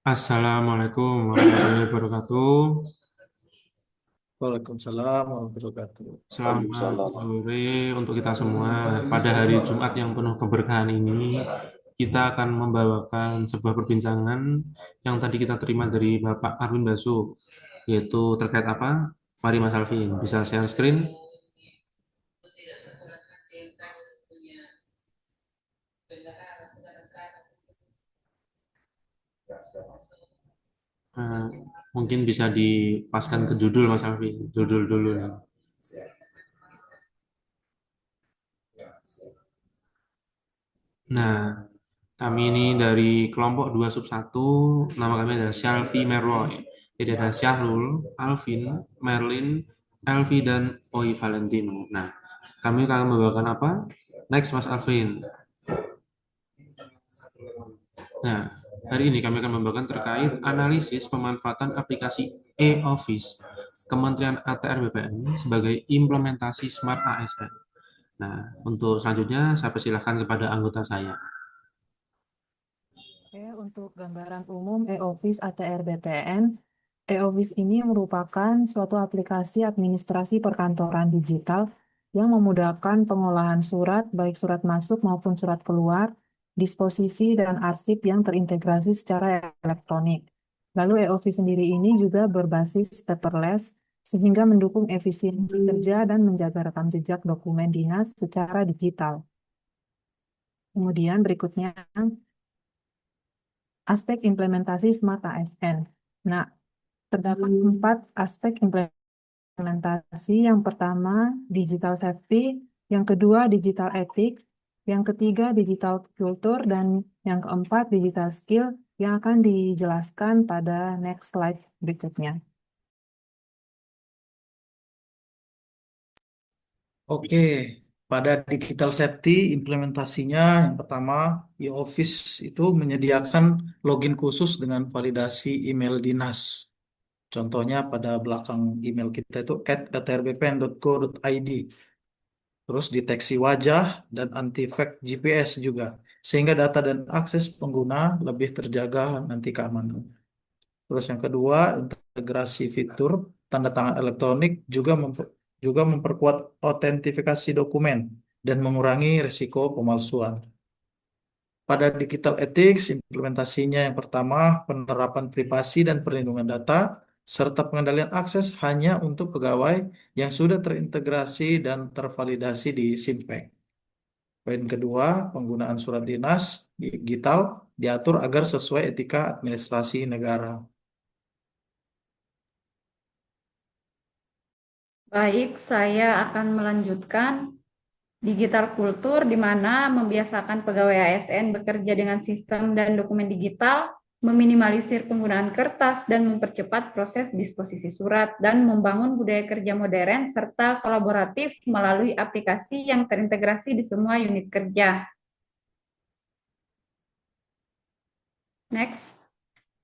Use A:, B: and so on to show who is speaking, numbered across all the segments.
A: Assalamualaikum warahmatullahi wabarakatuh.
B: Waalaikumsalam warahmatullahi wabarakatuh.
A: Selamat sore untuk kita semua. Pada hari Jumat yang penuh keberkahan ini, kita akan membawakan sebuah perbincangan yang tadi kita terima dari Bapak Arwin Basu, yaitu terkait apa? Mari Mas Alvin, bisa share screen. Eh, Mungkin bisa dipaskan ke judul Mas Alvin, judul dulu nih. Nah, kami ini dari kelompok 2 sub 1, nama kami adalah Shalvi Merloy. Jadi ada Syahrul, Alvin, Merlin, Elvi, dan Oi Valentino. Nah, kami akan membawakan apa? Next, Mas Alvin. Nah, hari ini kami akan membawakan terkait analisis pemanfaatan aplikasi e-Office Kementerian ATR BPN sebagai implementasi Smart ASN. Nah, untuk selanjutnya saya persilahkan kepada anggota saya.
C: Oke, untuk gambaran umum e-Office ATR BPN, e-Office ini merupakan suatu aplikasi administrasi perkantoran digital yang memudahkan pengolahan surat, baik surat masuk maupun surat keluar, disposisi dan arsip yang terintegrasi secara elektronik. Lalu e-Office sendiri ini juga berbasis paperless, sehingga mendukung efisiensi kerja dan menjaga rekam jejak dokumen dinas secara digital. Kemudian berikutnya, aspek implementasi Smart ASN. Nah, terdapat 4 aspek implementasi. Yang pertama, digital safety. Yang kedua, digital ethics. Yang ketiga, digital culture. Dan yang keempat, digital skill yang akan dijelaskan pada next slide berikutnya.
B: Oke, pada digital safety implementasinya yang pertama, e-Office itu menyediakan login khusus dengan validasi email dinas. Contohnya pada belakang email kita itu @atrbpn.go.id. Terus deteksi wajah dan anti-fake GPS juga. Sehingga data dan akses pengguna lebih terjaga nanti keamanan. Terus yang kedua, integrasi fitur tanda tangan elektronik juga memperkuat autentifikasi dokumen dan mengurangi risiko pemalsuan. Pada digital ethics, implementasinya yang pertama, penerapan privasi dan perlindungan data, serta pengendalian akses hanya untuk pegawai yang sudah terintegrasi dan tervalidasi di SIMPEC. Poin kedua, penggunaan surat dinas digital diatur agar sesuai etika administrasi negara.
D: Baik, saya akan melanjutkan digital kultur di mana membiasakan pegawai ASN bekerja dengan sistem dan dokumen digital, meminimalisir penggunaan kertas dan mempercepat proses disposisi surat dan membangun budaya kerja modern serta kolaboratif melalui aplikasi yang terintegrasi di semua unit kerja. Next.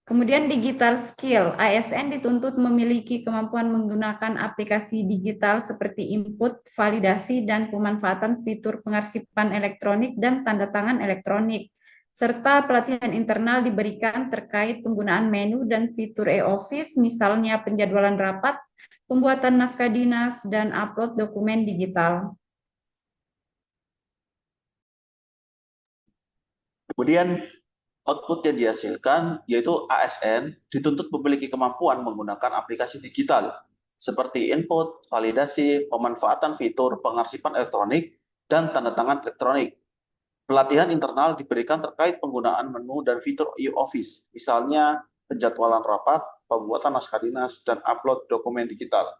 D: Kemudian digital skill, ASN dituntut memiliki kemampuan menggunakan aplikasi digital seperti input, validasi, dan pemanfaatan fitur pengarsipan elektronik dan tanda tangan elektronik. Serta pelatihan internal diberikan terkait penggunaan menu dan fitur e-Office, misalnya penjadwalan rapat, pembuatan naskah dinas, dan upload dokumen digital.
E: Kemudian output yang dihasilkan yaitu ASN dituntut memiliki kemampuan menggunakan aplikasi digital seperti input, validasi, pemanfaatan fitur pengarsipan elektronik, dan tanda tangan elektronik. Pelatihan internal diberikan terkait penggunaan menu dan fitur e-Office, misalnya penjadwalan rapat, pembuatan naskah dinas, dan upload dokumen digital.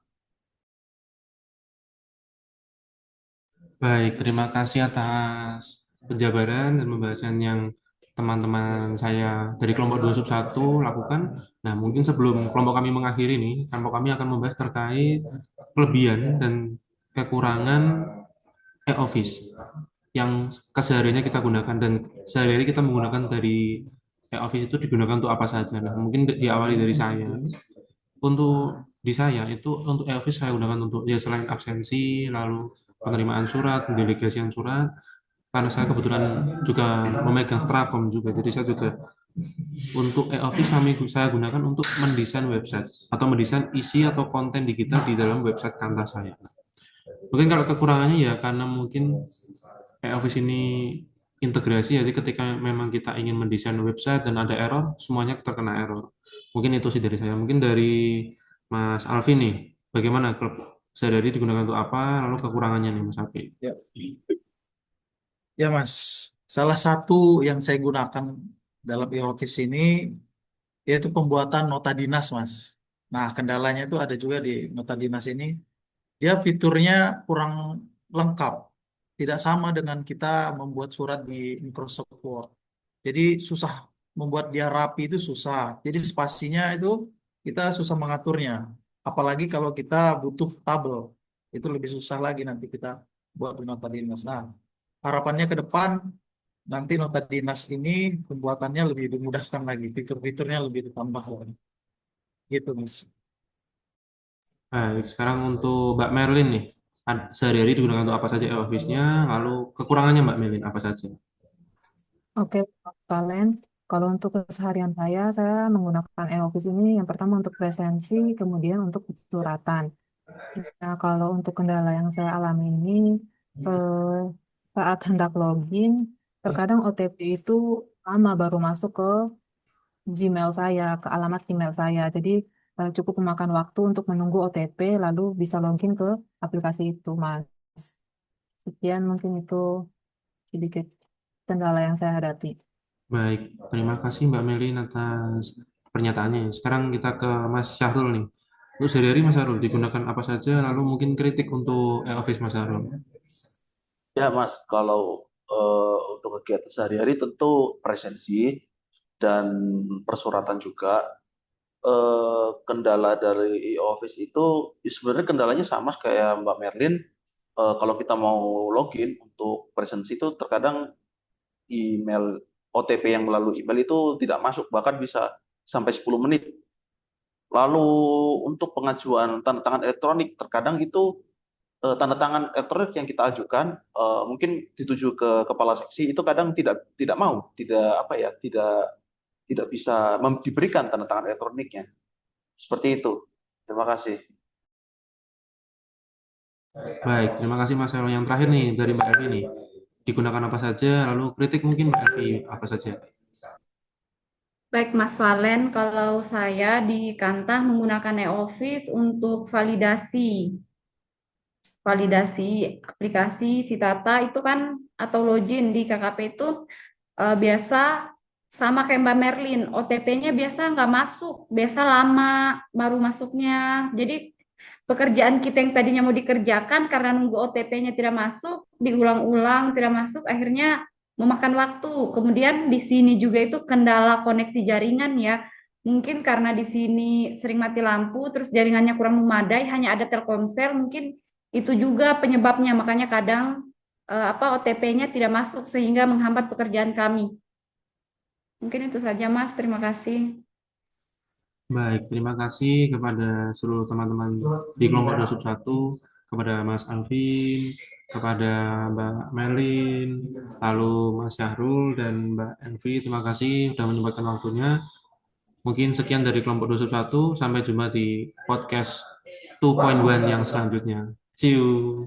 A: Baik, terima kasih atas penjabaran dan pembahasan yang teman-teman saya dari kelompok 2 sub 1 lakukan. Nah, mungkin sebelum kelompok kami mengakhiri nih, kelompok kami akan membahas terkait kelebihan dan kekurangan e-office yang kesehariannya kita gunakan dan sehari-hari kita menggunakan dari e-office itu digunakan untuk apa saja. Nah, mungkin diawali dari saya. Untuk di saya itu untuk e-office saya gunakan untuk ya selain absensi, lalu penerimaan surat, delegasian surat, karena saya kebetulan juga memegang Strakom juga, jadi saya juga Untuk e-office saya gunakan untuk mendesain website atau mendesain isi atau konten digital di dalam website Kanta saya. Mungkin kalau kekurangannya ya karena mungkin e-office ini integrasi, jadi ketika memang kita ingin mendesain website dan ada error, semuanya terkena error. Mungkin itu sih dari saya. Mungkin dari Mas Alvin nih, bagaimana klub sehari-hari digunakan untuk apa, lalu kekurangannya nih Mas Alvin.
B: Ya, ya Mas, salah satu yang saya gunakan dalam e-office ini yaitu pembuatan nota dinas Mas. Nah, kendalanya itu ada juga di nota dinas ini. Dia fiturnya kurang lengkap. Tidak sama dengan kita membuat surat di Microsoft Word. Jadi susah membuat dia rapi itu susah. Jadi spasinya itu kita susah mengaturnya. Apalagi kalau kita butuh tabel. Itu lebih susah lagi nanti kita buat di nota dinas. Nah, harapannya ke depan nanti nota dinas ini pembuatannya lebih dimudahkan lagi. Fitur-fiturnya lebih ditambah lagi. Gitu, Mas.
A: Baik, sekarang untuk Mbak Merlin nih, sehari-hari digunakan untuk apa saja e-office-nya, lalu kekurangannya Mbak Merlin apa saja?
C: Oke, Pak Valen. Kalau untuk keseharian saya menggunakan e-office ini yang pertama untuk presensi, kemudian untuk suratan. Nah, kalau untuk kendala yang saya alami ini, eh, saat hendak login, terkadang OTP itu lama baru masuk ke Gmail saya, ke alamat email saya. Jadi cukup memakan waktu untuk menunggu OTP, lalu bisa login ke aplikasi itu, Mas. Sekian mungkin itu sedikit kendala yang saya hadapi.
A: Baik, terima kasih Mbak Merlin atas pernyataannya. Sekarang kita ke Mas Syahrul nih. Untuk sehari-hari Mas Syahrul digunakan apa saja, lalu mungkin kritik untuk e-office Mas Syahrul.
E: Ya, Mas, kalau untuk kegiatan sehari-hari tentu presensi dan persuratan juga. Kendala dari e-office itu sebenarnya kendalanya sama kayak Mbak Merlin. Kalau kita mau login untuk presensi itu terkadang email OTP yang melalui email itu tidak masuk, bahkan bisa sampai 10 menit. Lalu untuk pengajuan tanda tangan elektronik, terkadang itu tanda tangan elektronik yang kita ajukan mungkin dituju ke kepala seksi itu kadang tidak mau, tidak apa ya, tidak bisa diberikan tanda tangan elektroniknya. Seperti itu. Terima kasih.
A: Baik, terima kasih Mas Syahrul. Yang terakhir nih dari Mbak Evi nih, digunakan apa saja, lalu kritik mungkin Mbak Evi apa saja.
D: Baik, Mas Valen, kalau saya di Kantah menggunakan e-office untuk validasi aplikasi Sitata itu kan atau login di KKP itu biasa sama kayak Mbak Merlin, OTP-nya biasa nggak masuk, biasa lama baru masuknya. Jadi pekerjaan kita yang tadinya mau dikerjakan karena nunggu OTP-nya tidak masuk, diulang-ulang tidak masuk, akhirnya memakan waktu. Kemudian di sini juga itu kendala koneksi jaringan ya. Mungkin karena di sini sering mati lampu, terus jaringannya kurang memadai, hanya ada Telkomsel, mungkin itu juga penyebabnya. Makanya kadang OTP-nya tidak masuk sehingga menghambat pekerjaan kami. Mungkin itu saja, Mas. Terima kasih.
A: Baik, terima kasih kepada seluruh teman-teman di kelompok 2 sub 1, kepada Mas Alvin, kepada Mbak Melin, lalu Mas Syahrul dan Mbak Envi. Terima kasih sudah menyempatkan waktunya. Mungkin sekian dari kelompok 2 sub 1. Sampai jumpa di podcast 2.1 yang selanjutnya. See you.